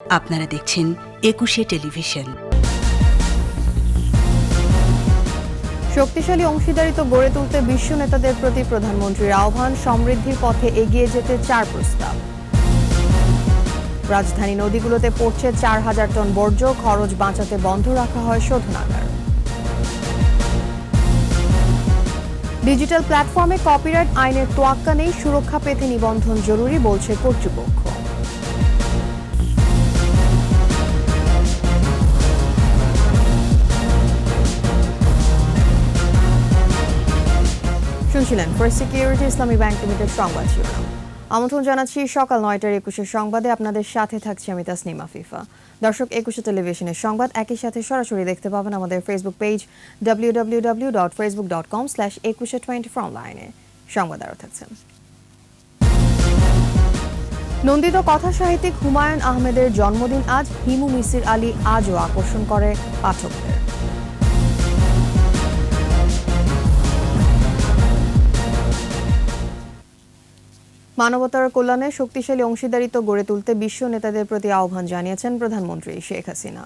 আপনারা দেখছেন একুশে টেলিভিশন। শক্তিশালী অংশীদারিত্ব গড়ে তুলতে বিশ্ব নেতাদের প্রতি প্রধানমন্ত্রীর আহ্বান, সমৃদ্ধির পথে এগিয়ে যেতে 4 প্রস্তাব। রাজধানী নদীগুলোতে পড়ছে 4000 টন বর্জ্য, খরচ বাঁচাতে বন্ধ রাখা হয় শোধনাগার। ডিজিটাল প্ল্যাটফর্মে কপিরাইট আইনের তোয়াক্কা নেই, সুরক্ষা পেতে নিবন্ধন জরুরি বলছে কর্তৃপক্ষ। শুনছিলেন ফার্স্ট সিকিউরিটি ইসলামী ব্যাংক লিমিটেড সংবাদ শিরোনাম। আমন্ত্রণ জানাচ্ছি সকাল 9টার 21 সংবাদে। আপনাদের সাথে থাকছি আমি তাসনিমা ফিফা। দর্শক, একুশে টেলিভিশনের সংবাদ একই সাথে সরাসরি দেখতে পাবেন আমাদের ফেসবুক পেজ www.facebook.com/2124 অনলাইনে। সংবাদ আরও থাকছেন। নন্দিত কথা সাহিত্যিক হুমায়ুন আহমেদের জন্মদিন আজ। হিমু মিসির আলী আজও আকর্ষণ করে পাঠকদের। মানবতার কল্যাণে শক্তিশালী অংশীদারিত্ব গড়ে তুলতে বিশ্ব নেতাদের প্রতি আহ্বান জানিয়েছেন প্রধানমন্ত্রী শেখ হাসিনা।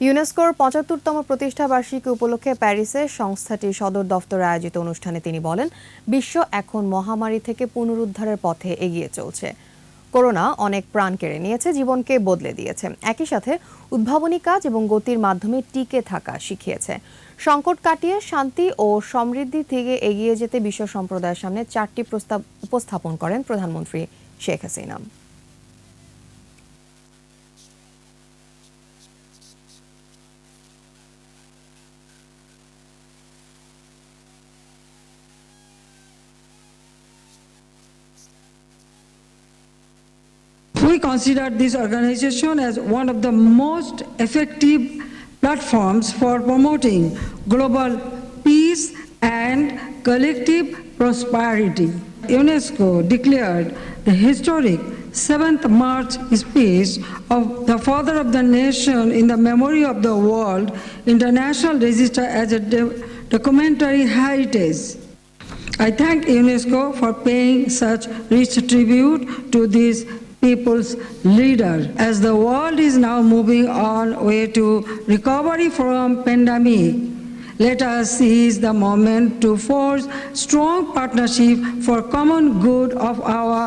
ইউনেস্কোর 75তম প্রতিষ্ঠা বার্ষিকী উপলক্ষে প্যারিসে সংস্থাটির সদর দফতরে আয়োজিত অনুষ্ঠানে তিনি বলেন, বিশ্ব এখন মহামারী থেকে পুনরুদ্ধারের পথে এগিয়ে চলছে। করোনা অনেক প্রাণ কেড়ে নিয়েছে, জীবনকে বদলে দিয়েছে। একই সাথে উদ্ভাবনী কাজ এবং গতির মাধ্যমে টিকে থাকা শিখিয়েছে। সংকট কাটিয়ে শান্তি ও সমৃদ্ধির দিকে এগিয়ে যেতে বিশ্ব সম্প্রদায়ের সামনে 4টি প্রস্তাব উপস্থাপন করেন প্রধানমন্ত্রী Sheikh Hasina. We consider this organization as one of the most effective platforms for promoting global peace and collective prosperity. UNESCO declared the historic 7th March speech of the Father of the Nation in the memory of the World International Register as a documentary heritage. I thank UNESCO for paying such rich tribute to this people's leader. As the world is now moving on way to recovery from pandemic, let us seize the moment to forge strong partnership for common good of our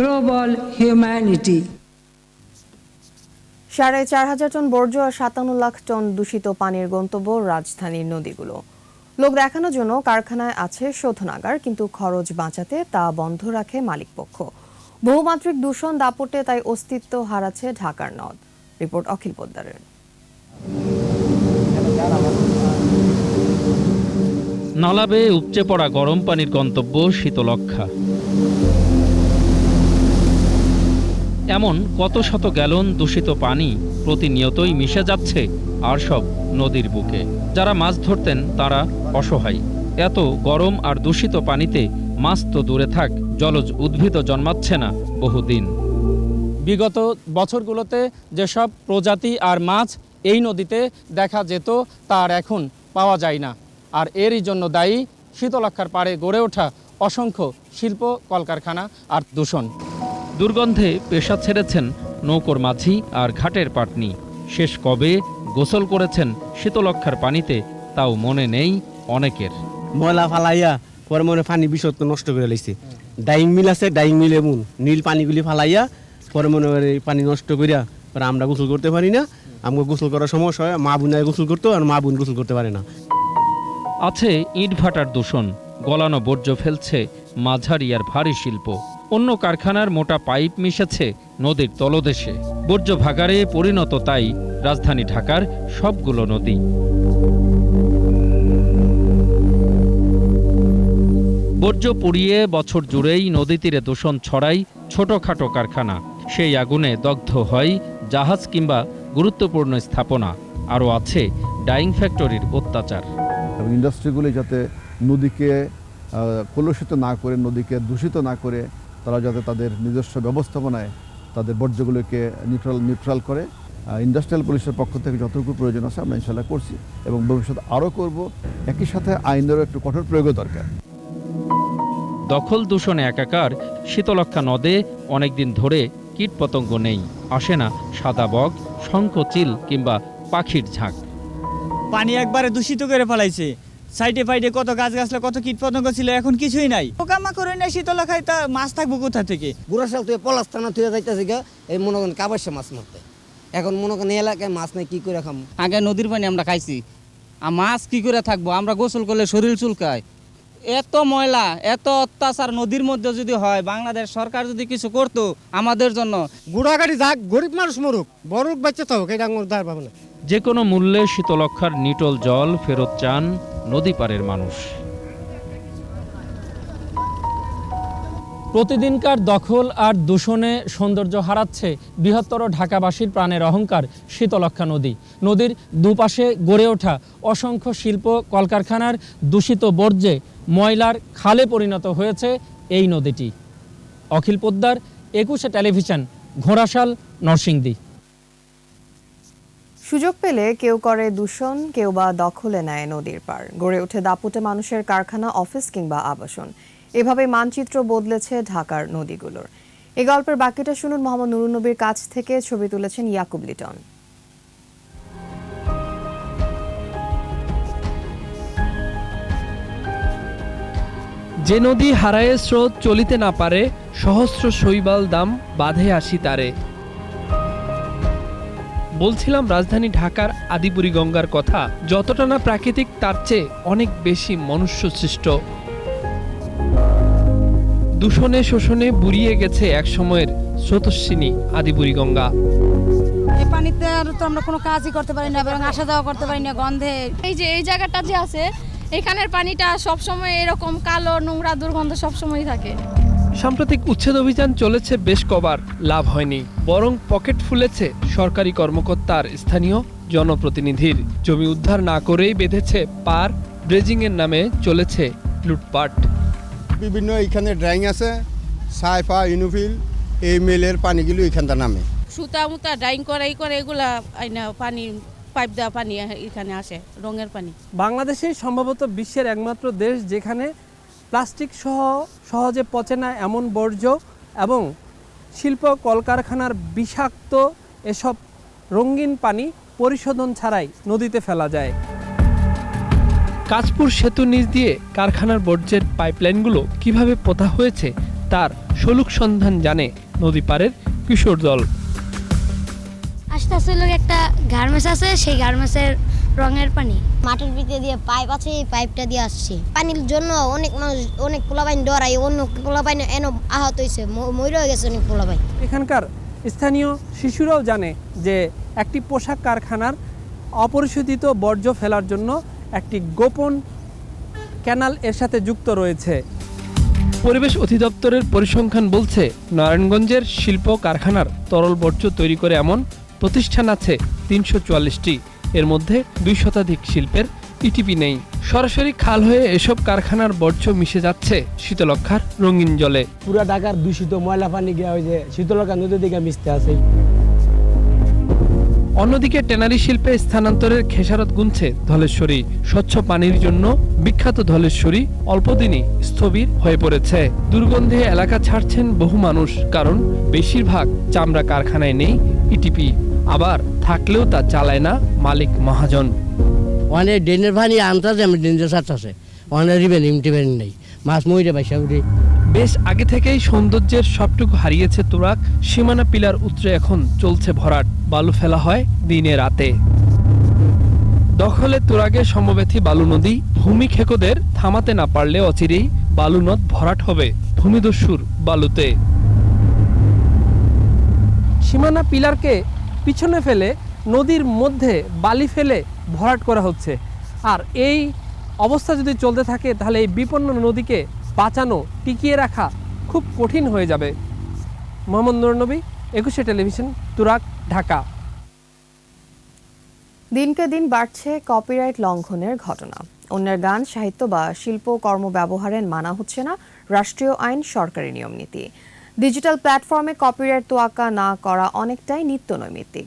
global humanity. 4500 ton বর্জ্য আর 57 lakh ton দূষিত পানির গন্তব্য রাজধানীর নদীগুলো। লোক দেখানোর জন্য কারখানায় আছে শোধনাগার, কিন্তু খরচ বাঁচাতে তা বন্ধ রাখে মালিকপক্ষ। বহুমাত্রিক দূষণ দাপটে তাই অস্তিত্ব হারাচ্ছে ঢাকার নদ। রিপোর্ট অখিল পোদ্দারের। নালা বেয়ে উপচে পড়া গরম পানির গন্তব্য শীতলক্ষ্যা। এমন কত শত গ্যালন দূষিত পানি প্রতিনিয়তই মিশে যাচ্ছে আর সব নদীর বুকে। যারা মাছ ধরতেন তারা অসহায়। এত গরম আর দূষিত পানিতে মাছ তো দূরে থাক, জলজ উদ্ভিদও জন্মাচ্ছে না বহুদিন। বিগত বছরগুলোতে যেসব প্রজাতি আর মাছ এই নদীতে দেখা যেত তার এখন পাওয়া যায় না। আর এরই জন্য দায়ী শীতলক্ষ্যার পাড়ে গড়ে ওঠা অসংখ্য শিল্প কলকারখানা আর দূষণ। দুর্গন্ধে পেশা ছেড়েছেন নৌকোর মাঝি আর ঘাটের পাটনি। শেষ কবে গোসল করেছেন শীতলক্ষ্যার পানিতে তাও মনে নেই অনেকের। ময়লা ফালাইয়া পরে মনে পানি বিশুদ্ধ নষ্ট করে লাইছে। ডাইং মিল আছে, ডাইং মিলে এমন নীল পানিগুলি ফালাইয়া পরে মনে করে পানি নষ্ট করিয়া পরে আমরা গোসল করতে পারি না। আমাকে গোসল করার সমস্যা হয়, মা বোন গোসল করতো আর মা বোন গোসল করতে পারে না। আছে ইট ভাটার দূষণ, গলানো বর্জ্য ফেলছে মাঝারি আর ভারী শিল্প। অন্য কারখানার মোটা পাইপ মিশেছে নদীর তলদেশে। বর্জ্য ভাগাড়ে পরিণত তাই রাজধানী ঢাকার সবগুলো নদী। বর্জ্য পুড়িয়ে বছর জুড়েই নদী তীরে দূষণ ছড়ায় ছোটখাটো কারখানা। সেই আগুনে দগ্ধ হয় জাহাজ কিংবা গুরুত্বপূর্ণ স্থাপনা। আরও আছে ডাইং ফ্যাক্টরির অত্যাচার। ইন্ডাস্ট্রিগুলি যাতে নদীকে কলুষিত না করে, নদীকে দূষিত না করে, তারা যাতে তাদের নিজস্ব ব্যবস্থাপনায় তাদের বর্জ্যগুলোকে নিউট্রাল করে। ইন্ডাস্ট্রিয়াল পুলিশের পক্ষ থেকে যতটুকু প্রয়োজন আছে আমরা ইনশাল্লাহ করছি এবং ভবিষ্যতে আরও করব। একই সাথে আইনেরও একটু কঠোর প্রয়োগও দরকার। দখল দূষণে একাকার শীতলক্ষ্যা নদে অনেকদিন ধরে কীটপতঙ্গ নেই, আসে না সাদা বক, শঙ্খচিল কিংবা পাখির ঝাঁক। পানি একবারে দূষিত করে ফেলাইছে। সাইডে ফাইডে কত গাছ গাছলা কত কীটপতঙ্গ ছিল, এখন কিছুই নাই। পোকামাকড় না শীতলক্ষায় তা মাছ থাকবো কোথা থেকে? বুড়াশাল তুই পলাস্তানা তুই যাইতেছে গা এই মনে করেন কাবাসে মাছ মারতে, এখন মনে করেন এই এলাকায় মাছ নাই, কি করে খাম? আগে নদীর পানি আমরা খাইছি, আর মাছ কি করে থাকবো? আমরা গোসল করলে শরীর চুলকায়। এত ময়লা, এত অত্যাচার নদীর মধ্যে যদি হয়, বাংলাদেশ সরকার যদি কিছু করতো আমাদের জন্য। গুড়াগাড়ি যাক, গরিব মানুষ মরুক, বড়ুক বাচ্চা থাকুক, এটা আমার দাঁড় পাবো না। যে কোনো মূল্যে শীতলক্ষার নিটল জল ফেরত চান নদী পাড়ের মানুষ। প্রতিদিনকার দখল আর দূষণে সৌন্দর্য হারাচ্ছে বৃহত্তর ঢাকাবাসীর প্রাণের অহংকার শীতলক্ষা নদী। নদীর দুপাশে গড়ে ওঠা অসংখ্য শিল্প কলকারখানার দূষিত বর্জ্যে ময়লার খালে পরিণত হয়েছে এই নদীটি। অখিল পোদ্দার, 21 টেলিভিশন, ঘোড়াশাল, নরসিংদী। সুযোগ পেলে কেউ করে দূষণ, কেউ বা দখলে নেয় নদীর পাড়। গড়ে ওঠে দাপুটে মানুষের কারখানা, অফিস কিংবা আবাসন। এভাবে মানচিত্র বদলেছে ঢাকার নদীগুলোর। এই গল্পের বাকিটা শুনুন মোহাম্মদ নুরুন নবীর কাছ থেকে। ছবি তুলেছেন ইয়াকুব লিটন। যে নদী হারায়ে স্রোত চলিতে না পারে, সহস্র শৈবাল দাম বাঁধে আসি তারে। বলছিলাম রাজধানী ঢাকার আদিপুরী গঙ্গার কথা, যতটা না প্রাকৃতিক তার চেয়ে অনেক বেশি মনুষ্য সৃষ্ট। দূষণে শোষণে বুড়িয়ে গেছে এক সময়ের স্রোতস্বিনী আদিপুরী গঙ্গা। এই পানিতে আর তো আমরা কোনো কাজই করতে পারি না, এবং আসা যাওয়া করতে পারি না গন্ধে। এই জায়গাটা যে আছে, এখানের পানিটা সবসময় এরকম কালো নোংরা দুর্গন্ধ সবসময় থাকে। সাম্প্রতিক উচ্ছেদ অভিযান চলেছে বেশ কবার, লাভ হয়নি, বরং পকেট ফুলেছে সরকারি কর্মকর্তার স্থানীয় জনপ্রতিনিধির। জমি উদ্ধার না করেই বেঁধেছে পার, ড্রেজিংয়ের নামে চলেছে লুটপাট। বিভিন্ন এইখানে ড্রাইং আছে, সাইফা, ইউনোফিল, এই মেলের পানিগুলো এখানটা নামে। সুতা মুতা ড্রাইং করে এগুলা পানি পাইপ দেওয়া পানি এখানে আসে, রঙের পানি। বাংলাদেশই সম্ভবত বিশ্বের একমাত্র দেশ যেখানে প্লাস্টিক সহ সহজে পচে না এমন বর্জ্য এবং শিল্প কলকারখানার বিষাক্ত এসব রঙিন পানি পরিশোধন ছাড়াই নদীতে ফেলা যায়। কাঁচপুর সেতু নিচ দিয়ে কারখানার বর্জ্যের পাইপলাইনগুলো কিভাবে পোতা হয়েছে তার সলুক সন্ধান জানে নদী পাড়ের কিশোর দল। আস্তে আস্তে একটা গার্মেন্টস আছে, সেই গার্মেন্টসের রঙের পানি মাটির ভিতরে দিয়ে পাইপ আছে, এই পাইপটা দিয়ে আসছে। পানির জন্য অনেক মানুষ, অনেক পোলাপাইন ডরাই, অন্য পোলাপাইন এনে আহত হয়েছে, মরে গেছে অনেক পোলাপাইন। এখানকার স্থানীয় শিশুরাও জানে যে একটি পোশাক কারখানার অপরিশোধিত বর্জ্য ফেলার জন্য একটি গোপন ক্যানাল এর সাথে যুক্ত রয়েছে। পরিবেশ অধিদপ্তরের পরিসংখ্যান বলছে নারায়ণগঞ্জের শিল্প কারখানার তরল বর্জ্য তৈরি করে এমন প্রতিষ্ঠান আছে ৩৪৪টি। এর মধ্যে ২ শতাধিক শিল্পের ইটিপি নেই। সরাসরি খাল হয়ে এসব কারখানার বর্জ্য মিশে যাচ্ছে শীতলক্ষার রঙিন জলে। পুরা ঢাকার দূষিত ময়লা পানি গিয়ে ওই যে শীতলক্ষা নদীর দিকে মিশতে আছে। অন্যদিকে ট্যানারি শিল্পে স্থানান্তরের খেসারত গুনছে ধলেশ্বরী। স্বচ্ছ পানির জন্য বিখ্যাত ধলেশ্বরী অল্পদিনই স্থবির হয়ে পড়েছে। দুর্গন্ধে এলাকা ছাড়ছেন বহু মানুষ, কারণ বেশিরভাগ চামড়া কারখানায় নেই ইটিপি, আবার থাকলেও তা চালায় না মালিক মহাজন। অনেক ড্রেনের পানি আনতে আমি ড্রেনের ছাড়তেছে, অনেক রিবেনিং টিবেনিং নেই, মাছ মইরে বাইসা উঠে। বেশ আগে থেকেই সৌন্দর্যের সবটুকু হারিয়েছে তুরাগ। সীমানা পিলার উতরে এখন চলছে ভরাট, বালু ফেলা হয় দিনে রাতে। দখলে তুরাগে সমব্যথী বালু নদী। ভূমি খেকোদের থামাতে না পারলে অচিরেই বালু নদ ভরাট হবে ভূমিদস্যুর বালুতে। সীমানা পিলারকে পিছনে ফেলে নদীর মধ্যে বালি ফেলে ভরাট করা হচ্ছে। আর এই অবস্থা যদি চলতে থাকে তাহলে এই বিপন্ন নদীকে বাঁচানো, টিকিয়ে রাখা খুব কঠিন হয়ে যাবে। মোহাম্মদ নুরুন নবী, 21 টেলিভিশন, তুরাগ, ঢাকা। দিনকে দিন বাড়ছে কপিরাইট লঙ্ঘনের ঘটনা। অন্যের গান, সাহিত্য বা শিল্প কর্ম ব্যবহারের মানা হচ্ছে না রাষ্ট্রীয় আইন, সরকারি নিয়ম নীতি। ডিজিটাল প্ল্যাটফর্মে কপিরাইট তোয়াক্কা না করা অনেকটাই নিত্যনৈমিত্তিক।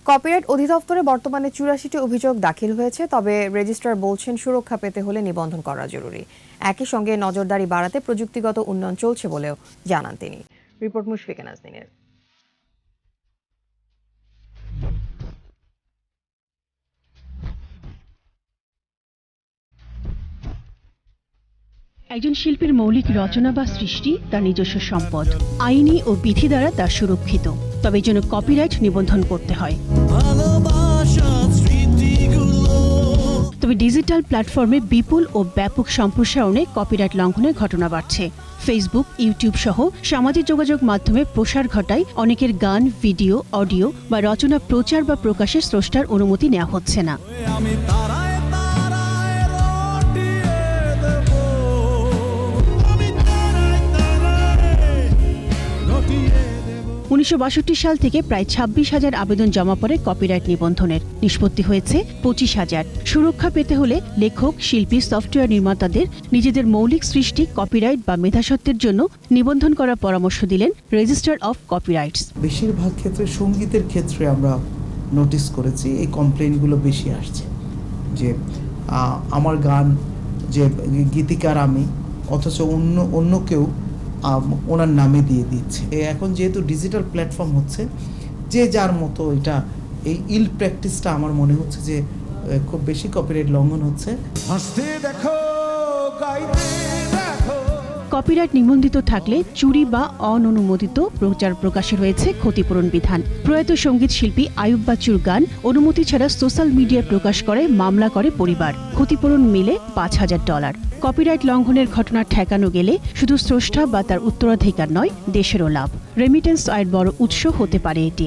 কপিরাইট অধিদপ্তরে বর্তমানে ৮৪টি অভিযোগ দাখিল হয়েছে, তবে রেজিস্ট্রার বলছেন সুরক্ষা পেতে হলে নিবন্ধন করা জরুরি। একই সঙ্গে নজরদারি বাড়াতে প্রযুক্তিগত উন্নয়ন চলছে বলেও জানান তিনি। রিপোর্ট মুশফিকা নাজনীনের। একজন শিল্পীর মৌলিক রচনা বা সৃষ্টি তার নিজস্ব সম্পদ, আইনি ও বিধি দ্বারা তা সুরক্ষিত। তবে যেন কপিরাইট নিবন্ধন করতে হয়। তবে ডিজিটাল প্ল্যাটফর্মে বিপুল ও ব্যাপক সম্প্রসারণে কপিরাইট লঙ্ঘনের ঘটনা বাড়ছে। ফেসবুক, ইউটিউব সহ সামাজিক যোগাযোগ মাধ্যমে প্রসার ঘটায় অনেকের গান, ভিডিও, অডিও বা রচনা প্রচার বা প্রকাশের স্রষ্টার অনুমতি নেওয়া হচ্ছে না। 1962 সাল থেকে প্রায় 26,000 আবেদন জমা পড়ে কপিরাইট নিবন্ধনের। নিষ্পত্তি হয়েছে 25,000। সুরক্ষা পেতে হলে লেখক, শিল্পী, সফটওয়্যার নির্মাতাদের নিজেদের মৌলিক সৃষ্টি কপিরাইট বা মেধাস্বত্বের জন্য নিবন্ধন করার পরামর্শ দিলেন রেজিস্ট্রার অফ কপিরাইটস। বেশিরভাগ ক্ষেত্রে সঙ্গীতের ক্ষেত্রে আমরা নোটিস করেছি এই কমপ্লেইনগুলো বেশি আসছে যে আমার গান যে গীতিকার আমি, অথচ অন্য কেউ ওনার নামে দিয়ে দিচ্ছে। এখন যেহেতু ডিজিটাল প্ল্যাটফর্ম হচ্ছে, যে যার মতো এটা এই ইল প্র্যাকটিসটা আমার মনে হচ্ছে যে খুব বেশি কপিরাইট লঙ্ঘন হচ্ছে। কপিরাইট নিবন্ধিত থাকলে চুরি বা অননুমোদিত প্রচার প্রকাশে রয়েছে ক্ষতিপূরণ বিধান। প্রয়াত সঙ্গীত শিল্পী আয়ুব বাচ্চুর গান অনুমতি ছাড়া সোশ্যাল মিডিয়ায় প্রকাশ করে মামলা করে পরিবার। ক্ষতিপূরণ মিলে $5,000। কপিরাইট লঙ্ঘনের ঘটনা ঠেকানো গেলে শুধু স্রষ্টা বা তার উত্তরাধিকার নয়, দেশেরও লাভ। রেমিটেন্স আয়ের বড় উৎস হতে পারে এটি।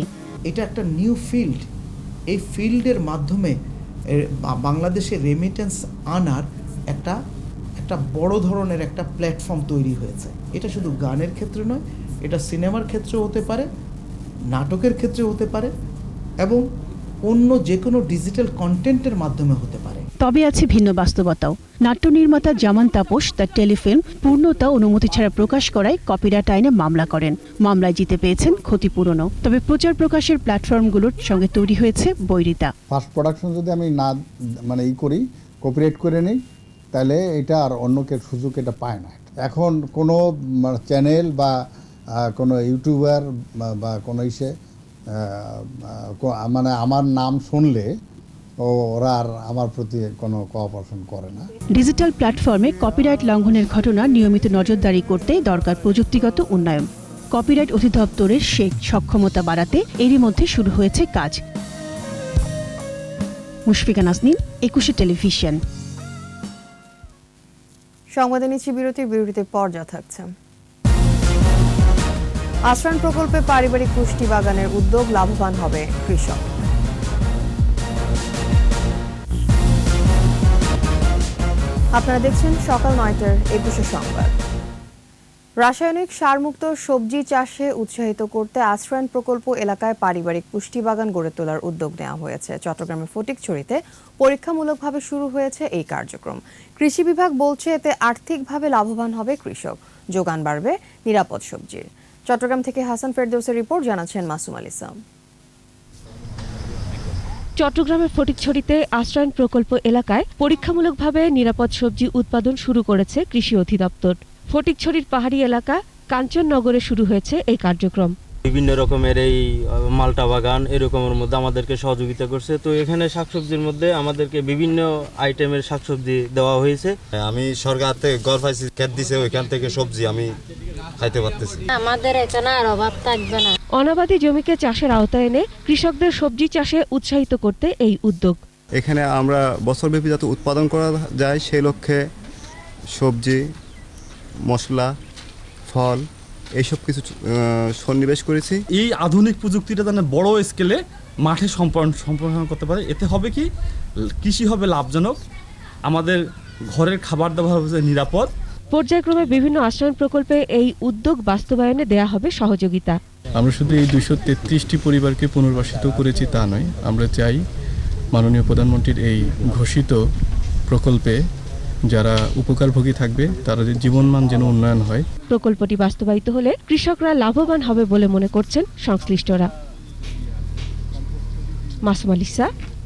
এটা একটা নিউ ফিল্ড। এই ফিল্ডের মাধ্যমে বাংলাদেশে রেমিটেন্স আনার একটা বড় ধরনের একটা প্ল্যাটফর্ম তৈরি হয়েছে। এটা শুধু গানের ক্ষেত্রে নয়, এটা সিনেমার ক্ষেত্রেও হতে পারে, নাটকের ক্ষেত্রে হতে পারে এবং অন্য যে কোনো ডিজিটাল কন্টেন্টের মাধ্যমে হতে পারে। তবে আছে ভিন্ন বাস্তবতাও। নাট্য নির্মাতা জামান তাপস তার টেলিফিল্ম পূর্ণতা অনুমতি ছাড়া প্রকাশ করায় কপিরাইট আইনে মামলা করেন। মামলায় জিতে পেয়েছেন ক্ষতিপূরণও। তবে প্রচার প্রকাশের প্ল্যাটফর্মগুলোর সঙ্গে তৈরি হয়েছে বৈরিতা। ফার্স্ট প্রোডাকশন যদি আমি না করি, কপিরাইট করে নিই, তাহলে এটা আর অন্য কেউ সুযোগ এটা পায় না। এখন কোনো চ্যানেল বা কোনো ইউটিউবার বা কোনো আমার নাম শুনলে ওরা আর আমার প্রতি কোনো কোঅপারেশন করে না। ডিজিটাল প্ল্যাটফর্মে কপিরাইট লঙ্ঘনের ঘটনা নিয়মিত নজরদারি করতে দরকার প্রযুক্তিগত উন্নয়ন। কপিরাইট অধিদপ্তরের সেই সক্ষমতা বাড়াতে এরই মধ্যে শুরু হয়েছে কাজ। মুশফিকা নাজনীন, 21 টেলিভিশন। সংবাদে নিচ্ছি বিরতির পর যা থাকছে। আশ্রয়ণ প্রকল্পে পারিবারিক পুষ্টি বাগানের উদ্যোগ, লাভবান হবে কৃষক। আপনারা দেখছেন সকাল 9টার 21 সংবাদ। রাসায়নিক সারমুক্ত সবজি চাষে উৎসাহিত করতে আশ্রয়ণ প্রকল্প এলাকায় পারিবারিক পুষ্টি বাগান গড়ে তোলার উদ্যোগ নেওয়া হয়েছে। চট্টগ্রামের ফটিকছড়িতে পরীক্ষামূলকভাবে শুরু হয়েছে এই কার্যক্রম। কৃষি বিভাগ বলছে এতে আর্থিকভাবে লাভবান হবে কৃষক, যোগান বাড়বে নিরাপদ সবজির। চট্টগ্রাম থেকে হাসান ফেরদৌসের রিপোর্ট, জানাচ্ছেন মাসুম আল ইসলাম। চট্টগ্রামের ফটিকছড়িতে আশ্রয়ণ প্রকল্প এলাকায় পরীক্ষামূলকভাবে নিরাপদ সবজি উৎপাদন শুরু করেছে কৃষি অধিদপ্তর। ফটিকছড়ির পাহাড়ি এলাকা কাঞ্চননগরে শুরু হয়েছে এই কার্যক্রম। বিভিন্ন রকমের এই মালটা বাগান এরকমের মধ্যে আমাদেরকে সহযোগিতা করছে। তো এখানে শাকসবজির মধ্যে আমাদেরকে বিভিন্ন আইটেমের শাকসবজি দেওয়া হয়েছে। আমি সরকার থেকে গড় পাইছি, খেত দিছে, ওইখান থেকে সবজি আমি খাইতে পারতেছি। আমাদের এখানে আর অভাব থাকবে না। অনাবাদি জমিকে চাষের আওতায় এনে কৃষকদের সবজি চাষে উৎসাহিত করতে এই উদ্যোগ। এখানে আমরা বছরব্যাপী যাতে উৎপাদন করা যায় সেই লক্ষ্যে সবজি, মশলা, ফল এইসব কিছু সন্নিবেশ করেছি। এই আধুনিক প্রযুক্তিটা যেন বড় স্কেলে মাঠে সম্প্রসারণ করতে পারে। এতে হবে কি, কৃষি হবে লাভজনক, আমাদের ঘরের খাবার দাবার হবে নিরাপদ। পর্যায়ক্রমে বিভিন্ন আশ্রয়ণ প্রকল্পে এই উদ্যোগ বাস্তবায়নে দেয়া হবে সহযোগিতা। আমরা শুধু এই 233টি পরিবারকে পুনর্বাসিত করেছি তা নয়, আমরা চাই মাননীয় প্রধানমন্ত্রীর এই ঘোষিত প্রকল্পে যারা উপকারভোগী থাকবে তাদের জীবনমান যেন উন্নয়ন হয়। প্রকল্পটি বাস্তবায়িত হলে কৃষকরা লাভবান হবে বলে মনে করছেন সংশ্লিষ্টরা। মাসুম আলিসা,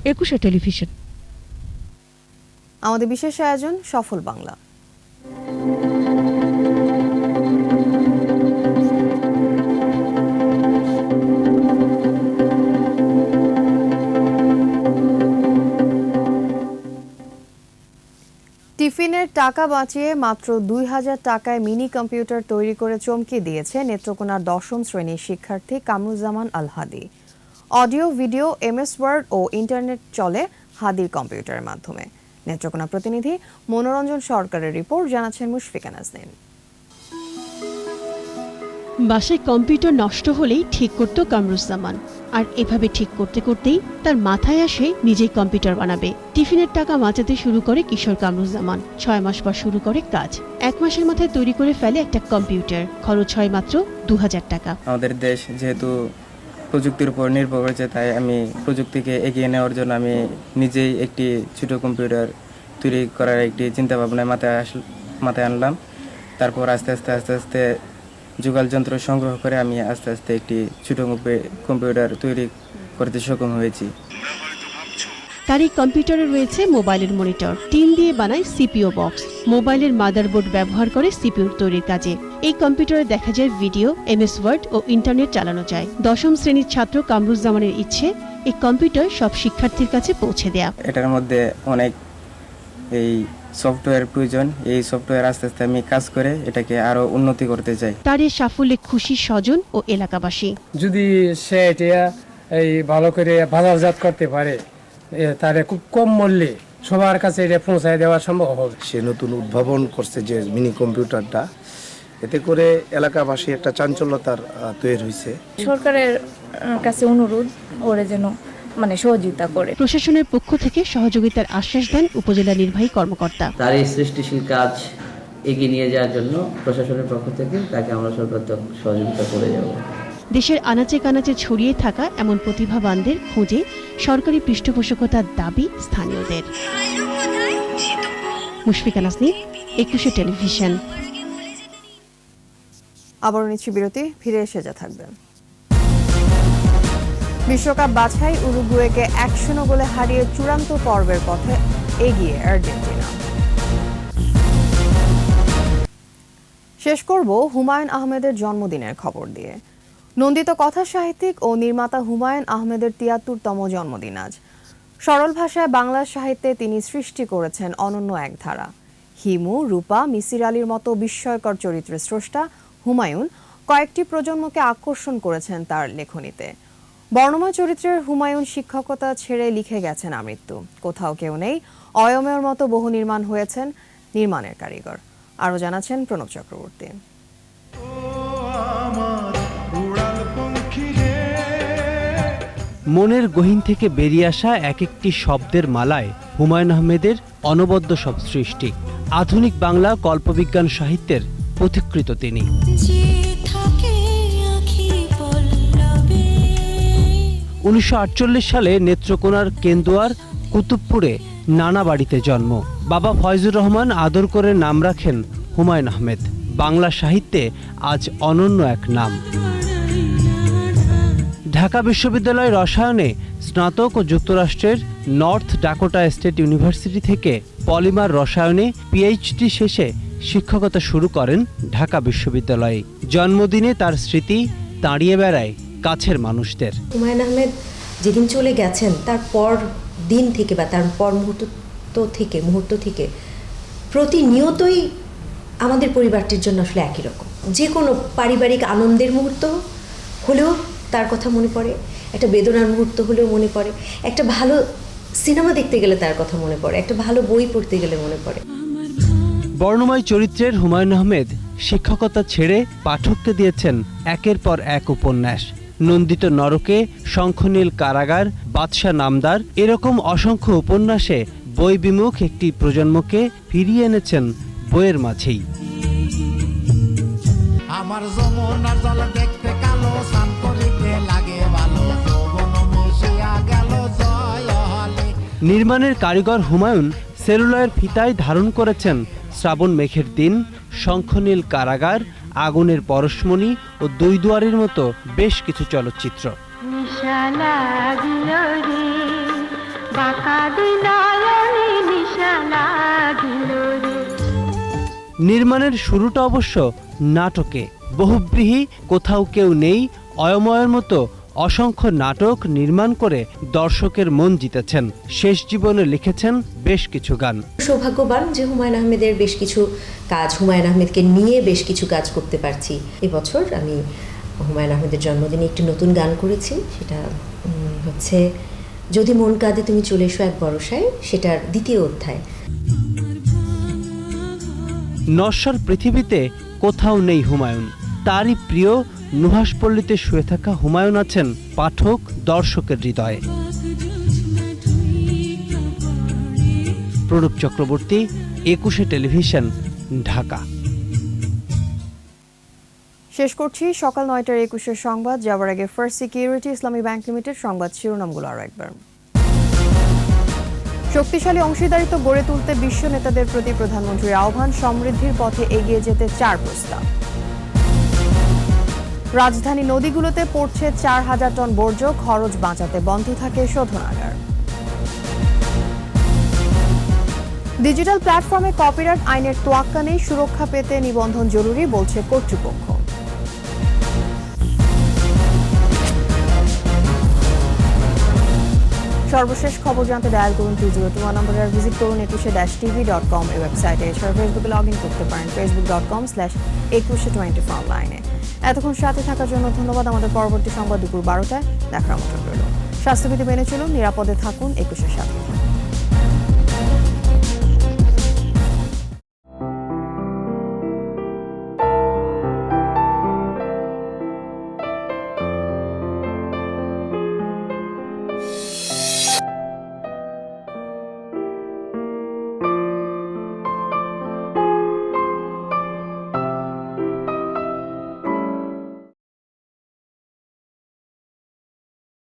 21 টেলিভিশন। আমাদের বিশেষ আয়োজন সফল বাংলা। টিফিনের টাকা বাঁচিয়ে মাত্র ২,০০০ টাকায় মিনি কম্পিউটার তৈরি করে চমকে দিয়েছে নেত্রকোনার ১০ম শ্রেণীর শিক্ষার্থী কামরুজ্জামান আল হাদি। অডিও, ভিডিও, MS ওয়ার্ড ও ইন্টারনেট চলে হাদির কম্পিউটারের মাধ্যমে। নেত্রকোনা প্রতিনিধি মনোরঞ্জন সরকারের রিপোর্ট, জানাচ্ছেন মুশফিকা নাজনীন। বাসায় কম্পিউটার নষ্ট হলেই ঠিক করত কামরুজ্জামান, আর এভাবে ঠিক করতে করতেই তার মাথায় আসে নিজেই কম্পিউটার বানাবে। টিফিনের টাকা বাঁচাতে শুরু করে কিশোর কামরুজ্জামান। ৬ মাস পর শুরু করে কাজ। ১ মাসের মাথায় তৈরি করে ফেলে একটা কম্পিউটার। খরচ হয় মাত্র ২,০০০ টাকা। আমাদের দেশ যেহেতু প্রযুক্তির উপর নির্ভর করেছে, তাই আমি প্রযুক্তিকে এগিয়ে নেওয়ার জন্য আমি নিজেই একটি ছোট কম্পিউটার তৈরি করার একটি চিন্তা ভাবনা মাথায় আনলাম। তারপর আস্তে আস্তে যোগাল যন্ত্র সংগ্রহ করে আমি আস্তে আস্তে একটি ছোট কম্পিউটার তৈরি করতে সক্ষম হয়েছি। তার এই কম্পিউটারে রয়েছে মোবাইলের মনিটর, টিন দিয়ে বানায় সিপিইউ বক্স, মোবাইলের মাদারবোর্ড ব্যবহার করে সিপিইউ তৈরির কাজে। এই কম্পিউটারে দেখা যায় ভিডিও, MS ওয়ার্ড ও ইন্টারনেট চালানো যায়। ১০ম শ্রেণীর ছাত্র কামরুজ্জামানের ইচ্ছে এই কম্পিউটার সব শিক্ষার্থীর কাছে পৌঁছে দেয়া। এটার মধ্যে অনেক এই সফটওয়্যার প্রয়োজন। এই সফটওয়্যার আস্তে আস্তে আমি কাজ করে এটাকে আরো উন্নতি করতে চাই। তার এই সাফল্যে খুশি স্বজন ও এলাকাবাসী। যদি সে এটা এই ভালো করে বাজারজাত করতে পারে, তারে খুব কম মূল্যে সবার কাছে এটা পৌঁছায় দেওয়া সম্ভব হবে। সে নতুন উদ্ভাবন করছে যে মিনি কম্পিউটারটা, এতে করে এলাকাবাসী একটা চাঞ্চল্যতার তৈরি হয়েছে। সরকারের কাছে অনুরোধ ওরে যেন সহযোগিতা করে। প্রশাসনের পক্ষ থেকে সহযোগিতার আশ্বাস দেন উপজেলা নির্বাহী কর্মকর্তা। তার এই সৃষ্টিশীল কাজ এগিয়ে নিয়ে যাওয়ার জন্য প্রশাসনের পক্ষ থেকে তাকে আমরা সরকার সহযোগিতা করে যাব। দেশের আনাচে কানাচে ছড়িয়ে থাকা এমন প্রতিভাবানদের খোঁজে সরকারি পৃষ্ঠপোষকতার দাবি স্থানীয়দের। মুশফিকা নাজনীন, ২১শে টেলিভিশন। আবারও নিচ্ছি বিরতি, ফিরে এসে যা থাকবেন। বিশ্বকাপ বাছাই উরুগুয়েকে ১-০ গোলে হারিয়ে চূড়ান্ত পর্বের পথে এগিয়ে আর্জেন্টিনা। শেষ করব হুমায়ুন আহমেদের জন্মদিনের খবর দিয়ে। নন্দিত কথা সাহিত্যিক ও নির্মাতা হুমায়ুন আহমেদের ৭৩তম জন্মদিন আজ। সরল ভাষায় বাংলা সাহিত্যে তিনি সৃষ্টি করেছেন অনন্য এক ধারা। হিমু, রূপা, মিসির আলীর মতো বিস্ময়কর চরিত্রের স্রষ্টা হুমায়ুন কয়েকটি প্রজন্মকে আকর্ষণ করেছেন তার লেখনীতে। বর্ণময় চরিত্রের হুমায়ুন শিক্ষকতা ছেড়ে লিখে গেছেন আমৃত্যু। কোথাও কেউ নেই, অয়মের মতো বহু নির্মাণ হয়েছেন নির্মাণের কারিগর। আরও জানাচ্ছেন প্রণব চক্রবর্তী। মনের গহীন থেকে বেরিয়ে আসা এক একটি শব্দের মালায় হুমায়ুন আহমেদের অনবদ্য সব সৃষ্টি। আধুনিক বাংলা কল্পবিজ্ঞান সাহিত্যের পথিকৃত তিনি। ১৯৪৮ সালে নেত্রকোনার কেন্দুয়ার কুতুবপুরে নানা বাড়িতে জন্ম। বাবা ফয়জুর রহমান আদর করে নাম রাখেন হুমায়ুন আহমেদ। বাংলা সাহিত্যে আজ অনন্য এক নাম। ঢাকা বিশ্ববিদ্যালয় রসায়নে স্নাতক ও যুক্তরাষ্ট্রের নর্থ ডাকোটা স্টেট ইউনিভার্সিটি থেকে পলিমার রসায়নে PhD শেষে শিক্ষকতা শুরু করেন ঢাকা বিশ্ববিদ্যালয়ে। জন্মদিনে তার স্মৃতি তাড়িয়ে বেড়ায় কাছের মানুষদের। হুমায়ুন আহমেদ যেদিন চলে গেছেন তার পর দিন থেকে বা তার পর মুহূর্ত থেকে প্রতিনিয়তই আমাদের পরিবারটির জন্য আসলে একই রকম। যে কোনো পারিবারিক আনন্দের মুহূর্ত হলেও তার কথা মনে পড়ে, একটা বেদনার মুহূর্ত হলেও মনে পড়ে, একটা ভালো সিনেমা দেখতে গেলে তার কথা মনে পড়ে, একটা ভালো বই পড়তে গেলে মনে পড়ে। বর্ণময় চরিত্রের হুমায়ুন আহমেদ শিক্ষকতা ছেড়ে পাঠককে দিয়েছেন একের পর এক উপন্যাস। নন্দিত নরকে, শঙ্খনীল কারাগার, বাদশাহ নামদার, এরকম অসংখ্য উপন্যাসে বই বিমুখ একটি প্রজন্মকে ফিরিয়ে এনেছেন বইয়ের মাঝেই। আমার যমুনার জল দেখতে কালো, স্নান করিতে লাগে ভালো, যৌবন মিশিয়া গেল জয় হলে। নির্মাণের কারিগর হুমায়ুন সেলুলয়ের ফিতায় ধারণ করেছেন শ্রাবণ মেঘের দিন, শঙ্খনীল কারাগার, আগুনের পরশমণি ও দুই দুয়ারের মতো বেশ কিছু চলচ্চিত্র। নির্মাণের শুরুটা অবশ্য নাটকে। বহুব্রীহি, কোথাও কেউ নেই, অয়ময়ের মতো অসংখ্য নাটক নির্মাণ করে দর্শকের মন জিতেছেন। শেষ জীবনে লিখেছেন বেশ কিছু গান। সৌভাগ্যবান যে হুমায়ুন আহমেদের বেশ কিছু কাজ, হুমায়ুন আহমেদকে নিয়ে বেশ কিছু কাজ করতে পারছি। এবছর আমি হুমায়ুন আহমেদের জন্মদিনে একটি নতুন গান করেছি, সেটা হচ্ছে যদি মন কাঁদে তুমি চলে এসো এক বরসায়, সেটার দ্বিতীয় অধ্যায়। নশ্বর পৃথিবীতে কোথাও নেই হুমায়ুন। তারই প্রিয় নুহাসপল্লীতে শুয়ে থাকা হুমায়ুন আছেন পাঠক দর্শকের হৃদয়ে। প্রণব চক্রবর্তী, 21 টেলিভিশন, ঢাকা। শেষ করছি সকাল 9টার 21 সংবাদ। যাওয়ার আগে ফার্স্ট সিকিউরিটি ইসলামী ব্যাংক লিমিটেড সংবাদ শিরোনামগুলো আরও একবার। শক্তিশালী অংশীদারিত্ব গড়ে তুলতে বিশ্ব নেতাদের প্রতি প্রধানমন্ত্রীর আহ্বান, সমৃদ্ধির পথে এগিয়ে যেতে 4 প্রস্তাব। রাজধানী নদীগুলোতে পড়ছে 4000 টন বর্জ্য, খরচ বাঁচাতে বন্ধ থাকে শোধনাগার। ডিজিটাল প্ল্যাটফর্মে কপিরাইট আইনের তোয়াক্কা নেই, সুরক্ষা পেতে নিবন্ধন জরুরি বলছে কর্তৃপক্ষ। সর্বশেষ খবর জানতে ডায়াল করুন 2021 নম্বরে, আর ভিজিট করুন 21-tv.com এই ওয়েবসাইটে। এছাড়া ফেসবুকে লগ ইন করতে পারেন facebook.com/2124 অনলাইনে। এতক্ষণ সাথে থাকার জন্য ধন্যবাদ। আমাদের পরবর্তী সংবাদ দুপুর 12টায় দেখার আমন্ত্রণ রইল। স্বাস্থ্যবিধি মেনে চলুন, নিরাপদে থাকুন, 21-এর সাথে।